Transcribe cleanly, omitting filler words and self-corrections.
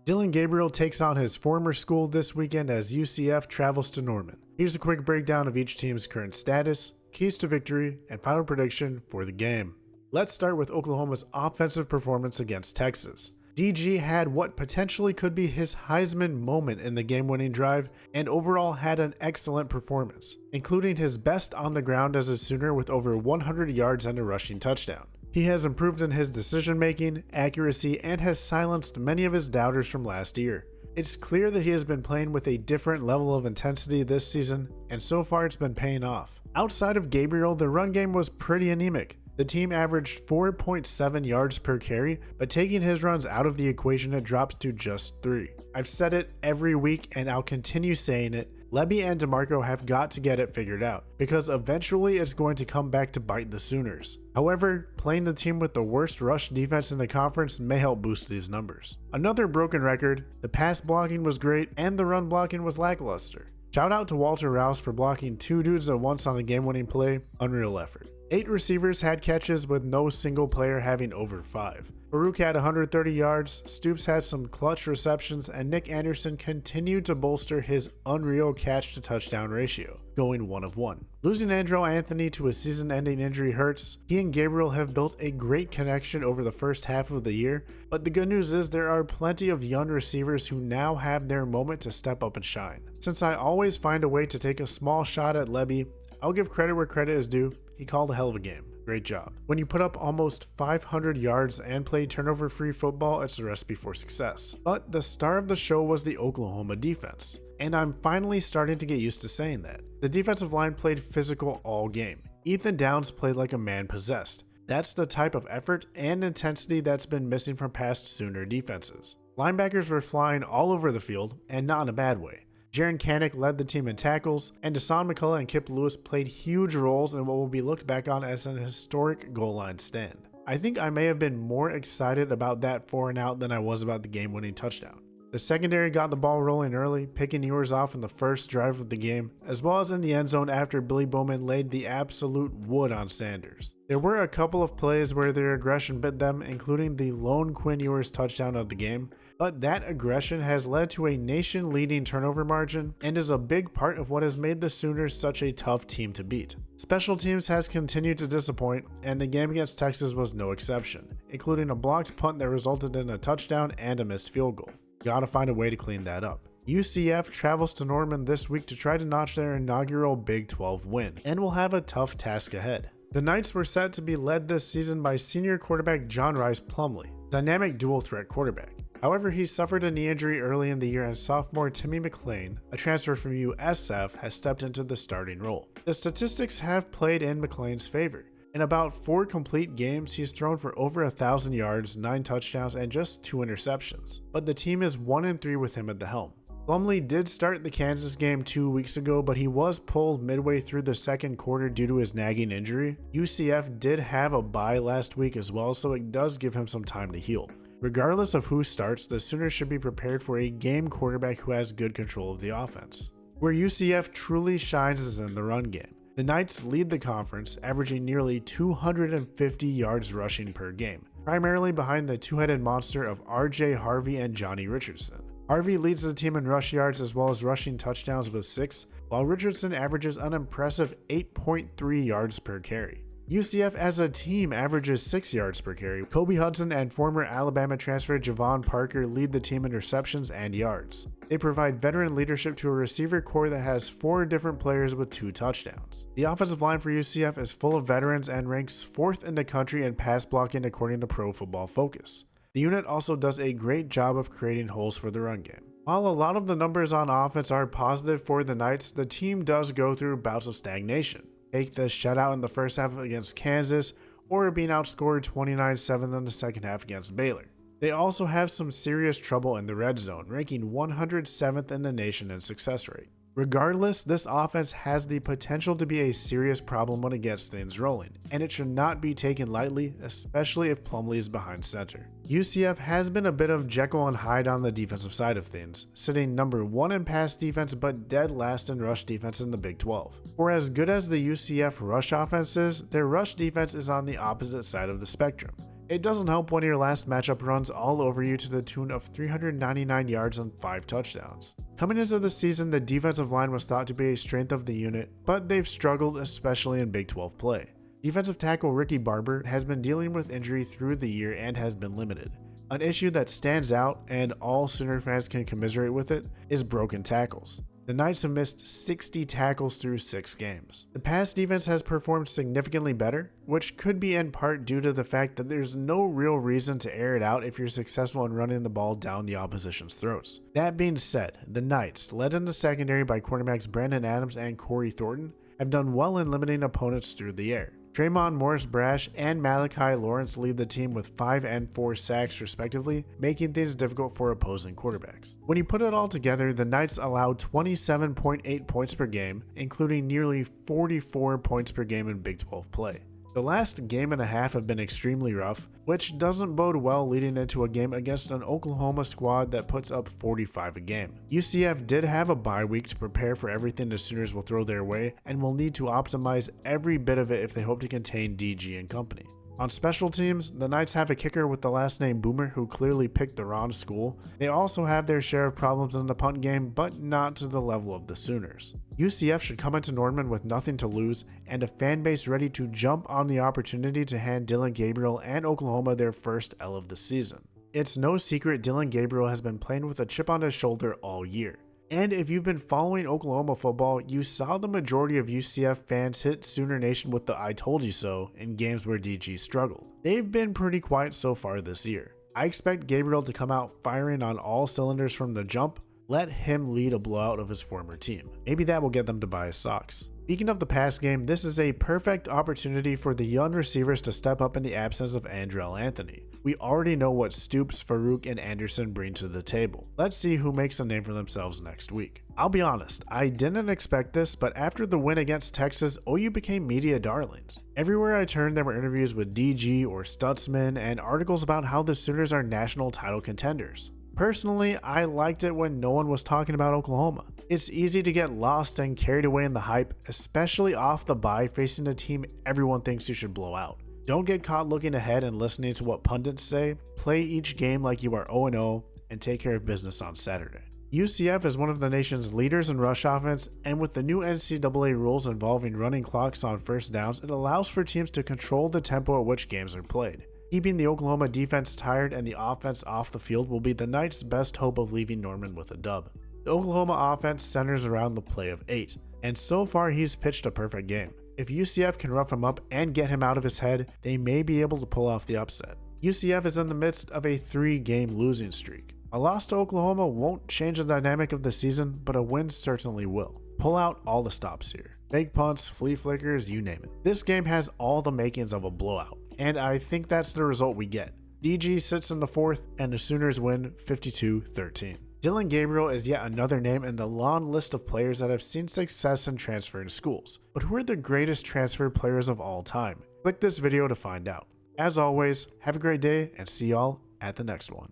Dillon Gabriel takes on his former school this weekend as UCF travels to Norman. Here's a quick breakdown of each team's current status, keys to victory, and final prediction for the game. Let's start with Oklahoma's offensive performance against Texas. DG had what potentially could be his Heisman moment in the game-winning drive and overall had an excellent performance, including his best on the ground as a Sooner with over 100 yards and a rushing touchdown. He has improved in his decision-making, accuracy, and has silenced many of his doubters from last year. It's clear that he has been playing with a different level of intensity this season, and so far it's been paying off. Outside of Gabriel, the run game was pretty anemic. The team averaged 4.7 yards per carry, but taking his runs out of the equation, it drops to just 3. I've said it every week and I'll continue saying it. Lebby and DeMarco have got to get it figured out, because eventually it's going to come back to bite the Sooners. However, playing the team with the worst rush defense in the conference may help boost these numbers. Another broken record, the pass blocking was great and the run blocking was lackluster. Shout out to Walter Rouse for blocking 2 dudes at once on a game-winning play, unreal effort. 8 receivers had catches with no single player having over 5. Farouk had 130 yards, Stoops had some clutch receptions, and Nick Anderson continued to bolster his unreal catch-to-touchdown ratio, going 1 of 1. Losing Andrew Anthony to a season-ending injury hurts. He and Gabriel have built a great connection over the first half of the year, but the good news is there are plenty of young receivers who now have their moment to step up and shine. Since I always find a way to take a small shot at Lebby, I'll give credit where credit is due. He called a hell of a game. Great job. When you put up almost 500 yards and play turnover-free football, it's a recipe for success. But the star of the show was the Oklahoma defense, and I'm finally starting to get used to saying that. The defensive line played physical all game. Ethan Downs played like a man possessed. That's the type of effort and intensity that's been missing from past Sooner defenses. Linebackers were flying all over the field, and not in a bad way. Jaron Kanik led the team in tackles, and Deshaun McCullough and Kip Lewis played huge roles in what will be looked back on as an historic goal line stand. I think I may have been more excited about that 4-and-out than I was about the game-winning touchdown. The secondary got the ball rolling early, picking Ewers off in the first drive of the game, as well as in the end zone after Billy Bowman laid the absolute wood on Sanders. There were a couple of plays where their aggression bit them, including the lone Quinn Ewers touchdown of the game, but that aggression has led to a nation-leading turnover margin and is a big part of what has made the Sooners such a tough team to beat. Special teams has continued to disappoint, and the game against Texas was no exception, including a blocked punt that resulted in a touchdown and a missed field goal. Gotta find a way to clean that up. UCF travels to Norman this week to try to notch their inaugural Big 12 win, and will have a tough task ahead. The Knights were set to be led this season by senior quarterback John Rice Plumlee, dynamic dual-threat quarterback. However, he suffered a knee injury early in the year, and sophomore Timmy McClain, a transfer from USF, has stepped into the starting role. The statistics have played in McClain's favor. In about 4 complete games, he's thrown for over 1,000 yards, 9 touchdowns, and just 2 interceptions. But the team is 1-3 with him at the helm. Plumlee did start the Kansas game 2 weeks ago, but he was pulled midway through the second quarter due to his nagging injury. UCF did have a bye last week as well, so it does give him some time to heal. Regardless of who starts, the Sooners should be prepared for a game quarterback who has good control of the offense. Where UCF truly shines is in the run game. The Knights lead the conference, averaging nearly 250 yards rushing per game, primarily behind the two-headed monster of RJ Harvey and Johnny Richardson. Harvey leads the team in rush yards as well as rushing touchdowns with 6, while Richardson averages an impressive 8.3 yards per carry. UCF as a team averages 6 yards per carry. Kobe Hudson and former Alabama transfer Javon Parker lead the team in receptions and yards. They provide veteran leadership to a receiver core that has 4 different players with 2 touchdowns. The offensive line for UCF is full of veterans and ranks 4th in the country in pass blocking according to Pro Football Focus. The unit also does a great job of creating holes for the run game. While a lot of the numbers on offense are positive for the Knights, the team does go through bouts of stagnation. Take the shutout in the first half against Kansas, or being outscored 29-7 in the second half against Baylor. They also have some serious trouble in the red zone, ranking 107th in the nation in success rate. Regardless, this offense has the potential to be a serious problem when it gets things rolling, and it should not be taken lightly, especially if Plumlee is behind center. UCF has been a bit of Jekyll and Hyde on the defensive side of things, sitting number 1 in pass defense but dead last in rush defense in the Big 12. For as good as the UCF rush offense is, their rush defense is on the opposite side of the spectrum. It doesn't help when your last matchup runs all over you to the tune of 399 yards and 5 touchdowns. Coming into the season, the defensive line was thought to be a strength of the unit, but they've struggled, especially in Big 12 play. Defensive tackle Ricky Barber has been dealing with injury through the year and has been limited. An issue that stands out, and all Sooner fans can commiserate with it, is broken tackles. The Knights have missed 60 tackles through 6 games. The pass defense has performed significantly better, which could be in part due to the fact that there's no real reason to air it out if you're successful in running the ball down the opposition's throats. That being said, the Knights, led in the secondary by cornerbacks Brandon Adams and Corey Thornton, have done well in limiting opponents through the air. Tremont Morris-Brash and Malachi Lawrence lead the team with 5 and 4 sacks respectively, making things difficult for opposing quarterbacks. When you put it all together, the Knights allowed 27.8 points per game, including nearly 44 points per game in Big 12 play. The last game and a half have been extremely rough, which doesn't bode well leading into a game against an Oklahoma squad that puts up 45 a game. UCF did have a bye week to prepare for everything the Sooners will throw their way and will need to optimize every bit of it if they hope to contain DG and company. On special teams, the Knights have a kicker with the last name Boomer who clearly picked the wrong school. They also have their share of problems in the punt game, but not to the level of the Sooners. UCF should come into Norman with nothing to lose and a fan base ready to jump on the opportunity to hand Dillon Gabriel and Oklahoma their first L of the season. It's no secret Dillon Gabriel has been playing with a chip on his shoulder all year. And if you've been following Oklahoma football, you saw the majority of UCF fans hit Sooner Nation with the "I told you so" in games where DG struggled. They've been pretty quiet so far this year. I expect Gabriel to come out firing on all cylinders from the jump. Let him lead a blowout of his former team. Maybe that will get them to buy his socks. Speaking of the pass game, this is a perfect opportunity for the young receivers to step up in the absence of Andrell Anthony. We already know what Stoops, Farouk, and Anderson bring to the table. Let's see who makes a name for themselves next week. I'll be honest, I didn't expect this, but after the win against Texas, OU became media darlings. Everywhere I turned, there were interviews with DG or Stutzman and articles about how the Sooners are national title contenders. Personally, I liked it when no one was talking about Oklahoma. It's easy to get lost and carried away in the hype, especially off the bye facing a team everyone thinks you should blow out. Don't get caught looking ahead and listening to what pundits say. Play each game like you are 0-0 and take care of business on Saturday. UCF is one of the nation's leaders in rush offense, and with the new NCAA rules involving running clocks on first downs, it allows for teams to control the tempo at which games are played. Keeping the Oklahoma defense tired and the offense off the field will be the Knights' best hope of leaving Norman with a dub. The Oklahoma offense centers around the play of 8, and so far he's pitched a perfect game. If UCF can rough him up and get him out of his head, they may be able to pull off the upset. UCF is in the midst of a 3-game losing streak. A loss to Oklahoma won't change the dynamic of the season, but a win certainly will. Pull out all the stops here. Fake punts, flea flickers, you name it. This game has all the makings of a blowout, and I think that's the result we get. DG sits in the 4th, and the Sooners win 52-13. Dillon Gabriel is yet another name in the long list of players that have seen success in transferring schools. But who are the greatest transfer players of all time? Click this video to find out. As always, have a great day and see y'all at the next one.